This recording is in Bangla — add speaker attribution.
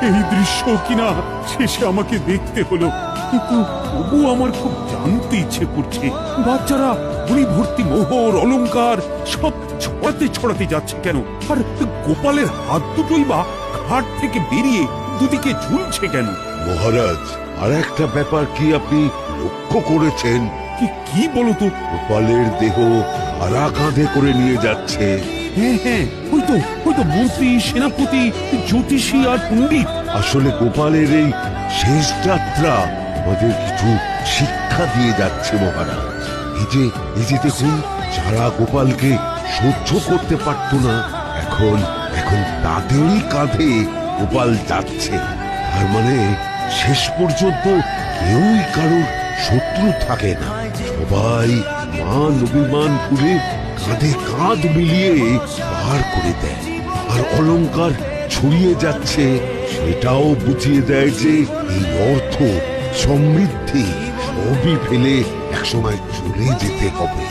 Speaker 1: এই দৃশ্য কিনা শেষে আমাকে দেখতে হলো, কিন্তু তবু আমার খুব জানতে ইচ্ছে করছে বাচ্চারা গুলি ভর্তি মোহর অলংকার সব ছড়াতে যাচ্ছে কেন, আর গোপালের হাত দুটোই বা ঘাট থেকে বেরিয়ে দুদিকে ঝুলছে কেন?
Speaker 2: মহারাজ, আর একটা ব্যাপার কি আপনি লক্ষ্য করেছেন?
Speaker 1: কি বলো তো?
Speaker 2: গোপালের দেহ আরা কাঁধে করে নিয়ে যাচ্ছে।
Speaker 1: হ্যাঁ, ওই তো মন্ত্রী, সেনাপতি, জ্যোতিষী আর পণ্ডিত।
Speaker 2: আসলে গোপালের এই শেষ যাত্রা আমাদের কিছু শিক্ষা দিয়ে যাচ্ছে মহারাজ। এই যে দেখুন, যারা গোপালকে সহ্য করতে পারত না, এখন তাদেরই কাঁধে গোপাল যাচ্ছে। তার মানে শেষ পর্যন্ত কেউই কারোর শত্রু থাকে না, সবাই মান অভিমান করে কাঁধে কাঁধ মিলিয়ে পার করে দেয়। আর অলংকার ছড়িয়ে যাচ্ছে, সেটাও বুঝিয়ে দেয় যে এই অর্থ সমৃদ্ধি সবই ফেলে একসময় চলে যেতে হবে।